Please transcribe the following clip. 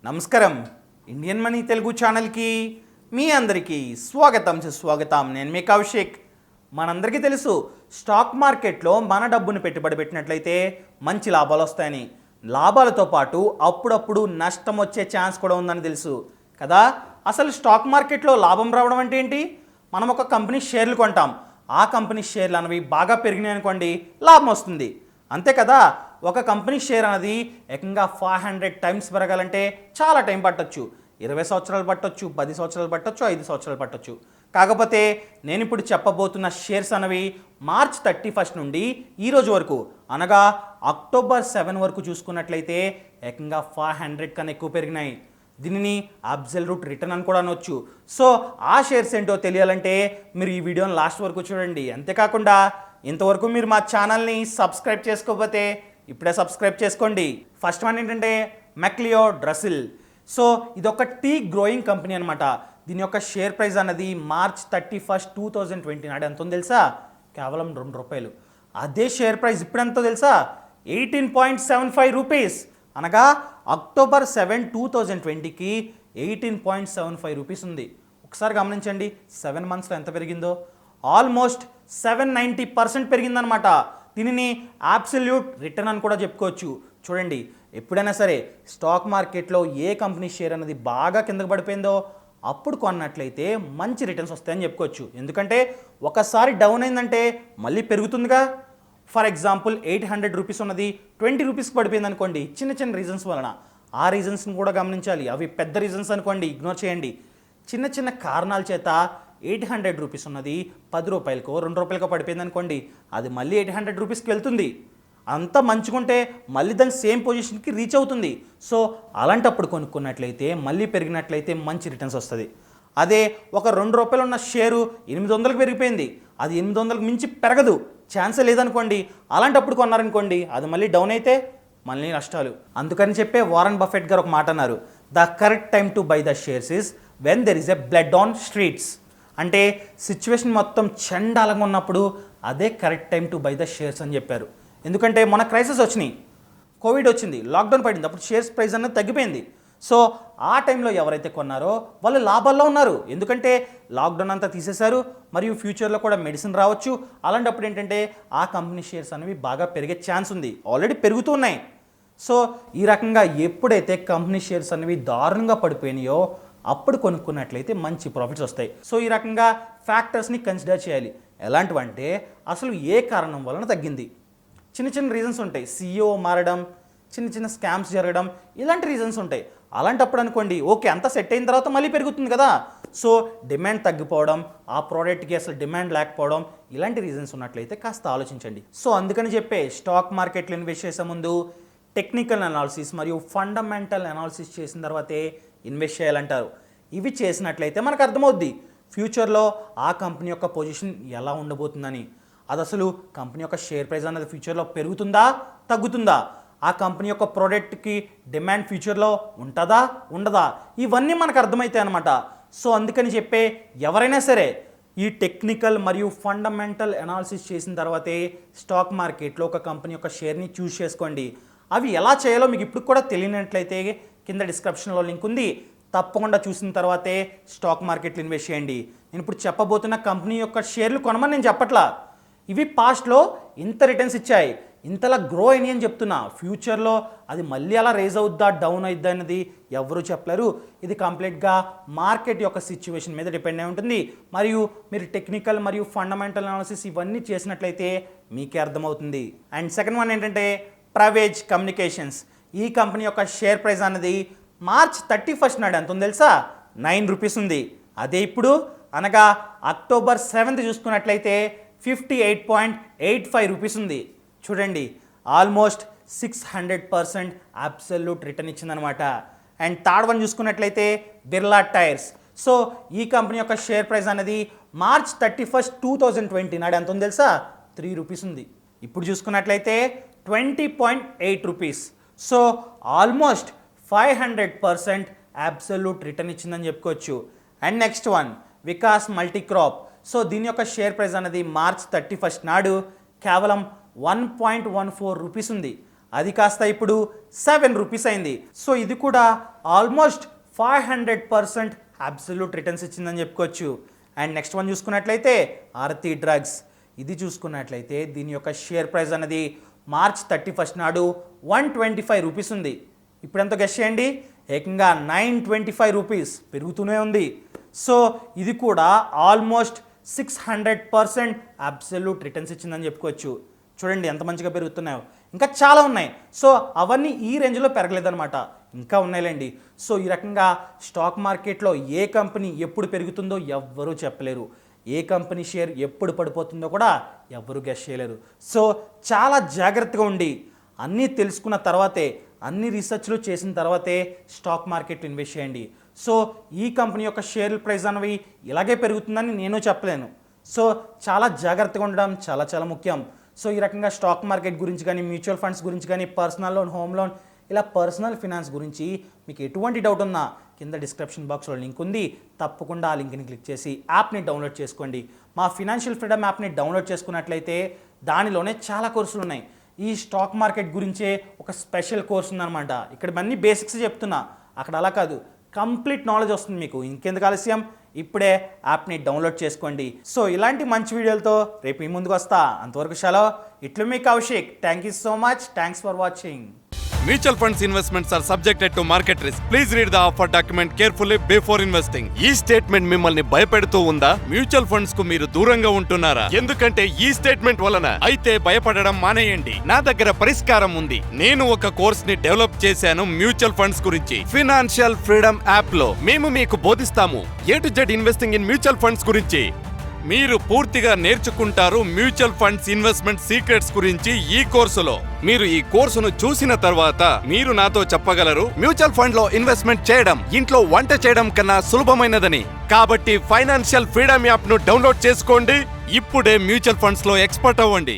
నమస్కారం Indian money Telugu ఛానల్కి మీ అందరికీ స్వాగతం నేను మీ కౌశిక్. మనందరికీ తెలుసు స్టాక్ మార్కెట్లో మన డబ్బును పెట్టుబడి పెట్టినట్లయితే మంచి లాభాలు వస్తాయని. లాభాలతో పాటు అప్పుడప్పుడు నష్టం వచ్చే ఛాన్స్ కూడా ఉందని తెలుసు కదా. అసలు స్టాక్ మార్కెట్లో లాభం రావడం అంటే ఏంటి? మనం ఒక కంపెనీ షేర్లు కొంటాం, ఆ కంపెనీ షేర్లు అనేవి బాగా పెరిగినాయి అనుకోండి, లాభం వస్తుంది, అంతే కదా. ఒక కంపెనీ షేర్ అనేది ఏకంగా 500 టైమ్స్ పెరగాలంటే చాలా టైం పట్టొచ్చు. 20 సంవత్సరాలు పట్టొచ్చు, 10 సంవత్సరాలు పట్టొచ్చు, 5 సంవత్సరాలు పట్టొచ్చు. కాకపోతే నేను ఇప్పుడు చెప్పబోతున్న షేర్స్ అనేవి మార్చ్ 31 నుండి ఈరోజు వరకు అనగా అక్టోబర్ 7 వరకు చూసుకున్నట్లయితే ఏకంగా 500 కన్నా ఎక్కువ పెరిగినాయి. దీనిని అబ్సల్యూట్ రిటర్న్ అని కూడా అనొచ్చు. సో ఆ షేర్స్ ఏంటో తెలియాలంటే మీరు ఈ వీడియోని లాస్ట్ వరకు చూడండి. అంతేకాకుండా ఇంతవరకు మీరు మా ఛానల్ని సబ్స్క్రైబ్ చేసుకోకపోతే ఇప్పుడే సబ్స్క్రైబ్ చేసుకోండి. ఫస్ట్ వన్ ఏంటంటే McLeod Russel. సో ఇదొక టీ గ్రోయింగ్ కంపెనీ అనమాట. దీని యొక్క షేర్ ప్రైస్ అన్నది మార్చ్ 31, 2020 నాడు ఎంత ఉందో తెలుసా? కేవలం ₹2. అదే షేర్ ప్రైస్ ఇప్పుడు ఎంతో తెలుసా? 18.75 రూపీస్. అనగా అక్టోబర్ 7, 2020కి 18.75 రూపీస్ ఉంది. ఒకసారి గమనించండి 7 మంత్స్లో ఎంత పెరిగిందో. ఆల్మోస్ట్ 790% పెరిగిందనమాట. దీనిని అబ్సల్యూట్ రిటర్న్ అని కూడా చెప్పుకోవచ్చు. చూడండి, ఎప్పుడైనా సరే స్టాక్ మార్కెట్లో ఏ కంపెనీ షేర్ అనేది బాగా కిందకు పడిపోయిందో అప్పుడు కొన్నట్లయితే మంచి రిటర్న్స్ వస్తాయని చెప్పుకోవచ్చు. ఎందుకంటే ఒకసారి డౌన్ అయిందంటే మళ్ళీ పెరుగుతుందిగా. ఫర్ ఎగ్జాంపుల్ 800 రూపీస్ ఉన్నది 20 రూపీస్కి పడిపోయింది అనుకోండి, చిన్న చిన్న రీజన్స్ వలన. ఆ రీజన్స్ని కూడా గమనించాలి. అవి పెద్ద రీజన్స్ అనుకోండి, ఇగ్నోర్ చేయండి. చిన్న చిన్న కారణాల చేత 800 రూపీస్ ఉన్నది ₹10కో ₹2కో పడిపోయింది అనుకోండి, అది మళ్ళీ 800 రూపీస్కి వెళ్తుంది. అంతా మంచుకుంటే మళ్ళీ దాని సేమ్ పొజిషన్కి రీచ్ అవుతుంది. సో అలాంటప్పుడు కొనుక్కున్నట్లయితే మళ్ళీ పెరిగినట్లయితే మంచి రిటర్న్స్ వస్తుంది. అదే ఒక ₹2 ఉన్న షేరు 800కి పెరిగిపోయింది, అది 800కి మించి పెరగదు, ఛాన్సే లేదనుకోండి. అలాంటప్పుడు కొన్నారనుకోండి, అది మళ్ళీ డౌన్ అయితే మళ్ళీ నష్టాలు. అందుకని చెప్పే వారన్ బఫెట్ గారు ఒక మాట అన్నారు, the correct time to buy the shares is when there is a blood on streets. అంటే సిచ్యువేషన్ మొత్తం చండాలంగా ఉన్నప్పుడు అదే correct time to buy the shares అని చెప్పారు. ఎందుకంటే మన క్రైసిస్ వచ్చినాయి, కోవిడ్ వచ్చింది, లాక్డౌన్ పడింది, అప్పుడు షేర్స్ ప్రైస్ అనేది తగ్గిపోయింది. సో ఆ టైంలో ఎవరైతే కొన్నారో వాళ్ళు లాభాల్లో ఉన్నారు. ఎందుకంటే లాక్డౌన్ అంతా తీసేశారు, మరియు ఫ్యూచర్లో కూడా మెడిసిన్ రావచ్చు. అలాంటప్పుడు ఏంటంటే ఆ కంపెనీ షేర్స్ అనేవి బాగా పెరిగే ఛాన్స్ ఉంది, ఆల్రెడీ పెరుగుతూ ఉన్నాయి. సో ఈ రకంగా ఎప్పుడైతే కంపెనీ షేర్స్ అనేవి దారుణంగా పడిపోయినాయో అప్పుడు కొనుక్కున్నట్లయితే మంచి ప్రాఫిట్స్ వస్తాయి. సో ఈ రకంగా ఫ్యాక్టర్స్ని కన్సిడర్ చేయాలి. ఎలాంటివంటే అసలు ఏ కారణం వలన తగ్గింది. చిన్న చిన్న రీజన్స్ ఉంటాయి, CEO మారడం, చిన్న చిన్న స్కామ్స్ జరగడం, ఇలాంటి రీజన్స్ ఉంటాయి. అలాంటప్పుడు అనుకోండి ఓకే అంతా సెట్ అయిన తర్వాత మళ్ళీ పెరుగుతుంది కదా. సో డిమాండ్ తగ్గిపోవడం, ఆ ప్రోడక్ట్కి అసలు డిమాండ్ లేకపోవడం, ఇలాంటి రీజన్స్ ఉన్నట్లయితే కాస్త ఆలోచించండి. సో అందుకని చెప్పే స్టాక్ మార్కెట్లో ఇన్వెస్ట్ చేసే ముందు టెక్నికల్ అనాలిసిస్ మరియు ఫండమెంటల్ అనాలిసిస్ చేసిన తర్వాతే ఇన్వెస్ట్ చేయాలంటారు. ఇవి చేసినట్లయితే మనకు అర్థమవుద్ది ఫ్యూచర్లో ఆ కంపెనీ యొక్క పొజిషన్ ఎలా ఉండబోతుందని. అది అసలు కంపెనీ యొక్క షేర్ ప్రైస్ అనేది ఫ్యూచర్లో పెరుగుతుందా తగ్గుతుందా, ఆ కంపెనీ యొక్క ప్రోడక్ట్కి డిమాండ్ ఫ్యూచర్లో ఉంటుందా ఉండదా, ఇవన్నీ మనకు అర్థమవుతాయి అనమాట. సో అందుకని చెప్పే ఎవరైనా సరే ఈ టెక్నికల్ మరియు ఫండమెంటల్ అనాలిసిస్ చేసిన తర్వాతే స్టాక్ మార్కెట్లో ఒక కంపెనీ యొక్క షేర్ని చూస్ చేసుకోండి. అవి ఎలా చేయాలో మీకు ఇప్పుడు కూడా తెలియనట్లయితే కింద డిస్క్రిప్షన్లో లింక్ ఉంది, తప్పకుండా చూసిన తర్వాతే స్టాక్ మార్కెట్లో ఇన్వెస్ట్ చేయండి. నేను ఇప్పుడు చెప్పబోతున్న కంపెనీ యొక్క షేర్లు కొనమని నేను చెప్పట్లా. ఇవి పాస్ట్లో ఇంత రిటర్న్స్ ఇచ్చాయి, ఇంతలా గ్రో అయినాయి అని చెప్తున్నా. ఫ్యూచర్లో అది మళ్ళీ అలా రేజ్ అవుద్దా డౌన్ అవుద్దా అనేది ఎవరు చెప్పలేరు. ఇది కంప్లీట్గా మార్కెట్ యొక్క సిచ్యువేషన్ మీద డిపెండ్ అయి ఉంటుంది. మరియు మీరు టెక్నికల్ మరియు ఫండమెంటల్ అనాలిసిస్ ఇవన్నీ చేసినట్లయితే మీకే అర్థమవుతుంది. అండ్ సెకండ్ వన్ ఏంటంటే ప్రైవేజ్ కమ్యూనికేషన్స్. ఈ కంపెనీ యొక్క షేర్ ప్రైస్ అనేది మార్చ్ 31 నాడు ఎంత ఉంది తెలుసా? ₹9 ఉంది. అదే ఇప్పుడు అనగా అక్టోబర్ 7 చూసుకున్నట్లయితే 58.85 రూపీస్ ఉంది. చూడండి, ఆల్మోస్ట్ 600% అబ్సల్యూట్ రిటర్న్ ఇచ్చిందనమాట. అండ్ థర్డ్ వన్ చూసుకున్నట్లయితే బిర్లా టైర్స్. సో ఈ కంపెనీ యొక్క షేర్ ప్రైస్ అనేది మార్చ్ 31, 2020 నాడు ఎంత ఉంది తెలుసా? ₹3 ఉంది. ఇప్పుడు చూసుకున్నట్లయితే 20.8 rupees. So almost 500% absolute return ఇచ్చిందని చెప్పుకోవచ్చు. And next one Vikas multicorp. So దీని యొక్క షేర్ ప్రైస్ అనేది మార్చ్ 31 నాడు కేవలం 1.14 రూపీస్ ఉంది. అది కాస్త ఇప్పుడు 7 రూపీస్ అయింది. సో ఇది కూడా ఆల్మోస్ట్ 500% అబ్సల్యూట్ రిటర్న్స్ ఇచ్చిందని చెప్పుకోవచ్చు. అండ్ నెక్స్ట్ వన్ చూసుకున్నట్లయితే ఆర్తి డ్రగ్స్. ఇది చూసుకున్నట్లయితే దీని యొక్క షేర్ ప్రైస్ అనేది మార్చ్ 31 నాడు 125 రూపీస్ ఉంది. ఇప్పుడు ఎంత గెస్ చేయండి, ఏకంగా 925 రూపీస్ పెరుగుతూనే ఉంది. సో ఇది కూడా ఆల్మోస్ట్ 600% అబ్సల్యూట్ రిటర్న్స్ ఇచ్చిందని చెప్పుకోవచ్చు. చూడండి ఎంత మంచిగా పెరుగుతున్నాయో. ఇంకా చాలా ఉన్నాయి. సో అవన్నీ ఈ రేంజ్లో పెరగలేదన్నమాట, ఇంకా ఉన్నాయిలేండి. సో ఈ రకంగా స్టాక్ మార్కెట్లో ఏ కంపెనీ ఎప్పుడు పెరుగుతుందో ఎవ్వరూ చెప్పలేరు, ఏ కంపెనీ షేర్ ఎప్పుడు పడిపోతుందో కూడా ఎవ్వరూ గెస్ చేయలేరు. సో చాలా జాగ్రత్తగా ఉండి అన్నీ తెలుసుకున్న తర్వాతే, అన్ని రీసెర్చ్లు చేసిన తర్వాతే స్టాక్ మార్కెట్లో ఇన్వెస్ట్ చేయండి. సో ఈ కంపెనీ యొక్క షేర్ ప్రైస్ అనేవి ఇలాగే పెరుగుతుందని నేను చెప్పలేను. సో చాలా జాగ్రత్తగా ఉండడం చాలా చాలా ముఖ్యం. సో ఈ రకంగా స్టాక్ మార్కెట్ గురించి కానీ, మ్యూచువల్ ఫండ్స్ గురించి కానీ, పర్సనల్ లోన్, హోమ్ లోన్, ఇలా పర్సనల్ ఫినాన్స్ గురించి మీకు ఎటువంటి డౌట్ ఉన్నా కింద డిస్క్రిప్షన్ బాక్స్లో లింక్ ఉంది, తప్పకుండా ఆ లింక్ని క్లిక్ చేసి యాప్ని డౌన్లోడ్ చేసుకోండి. మా ఫినాన్షియల్ ఫ్రీడమ్ యాప్ని డౌన్లోడ్ చేసుకున్నట్లయితే దానిలోనే చాలా కోర్సులు ఉన్నాయి. ఈ స్టాక్ మార్కెట్ గురించే ఒక స్పెషల్ కోర్స్ ఉందన్నమాట. ఇక్కడ అన్ని బేసిక్స్ చెప్తున్నా, అక్కడ అలా కాదు, కంప్లీట్ నాలెడ్జ్ వస్తుంది మీకు. ఇంకెందుకు ఆలస్యం, ఇప్పుడే యాప్ని డౌన్లోడ్ చేసుకోండి. సో ఇలాంటి మంచి వీడియోలతో రేపు మీ ముందుకు వస్తా. అంతవరకు సెలవు. ఇట్లు మీ Kaushik. Thank you so much. Thanks for watching. Mutual funds investments are subjected to market risk. Please read the offer document carefully before investing. ఈ స్టేట్మెంట్ మిమ్మల్ని భయపెడుతూ ఉందా? మ్యూచువల్ ఫండ్స్ కు మీరు దూరంగా ఉంటున్నారా? ఎందుకంటే ఈ స్టేట్మెంట్ వలన అయితే భయపడడం మానేయండి. నా దగ్గర పరిష్కారం ఉంది. నేను ఒక కోర్స్ ని డెవలప్ చేశాను మ్యూచువల్ ఫండ్స్ గురించి. ఫినాన్షియల్ ఫ్రీడమ్ యాప్ లో మేము మీకు బోధిస్తాము A to Z investing in mutual funds గురించి. మీరు పూర్తిగా నేర్చుకుంటారు మ్యూచువల్ ఫండ్స్ ఇన్వెస్ట్మెంట్ సీక్రెట్స్ గురించి ఈ కోర్సులో. మీరు ఈ కోర్సును చూసిన తర్వాత మీరు నాతో చెప్పగలరు మ్యూచువల్ ఫండ్ లో ఇన్వెస్ట్మెంట్ చేయడం ఇంట్లో వంట చేయడం కన్నా సులభమైనదని. కాబట్టి ఫైనాన్షియల్ ఫ్రీడమ్ యాప్ ను డౌన్లోడ్ చేసుకోండి. ఇప్పుడే మ్యూచువల్ ఫండ్స్ లో ఎక్స్పర్ట్ అవ్వండి.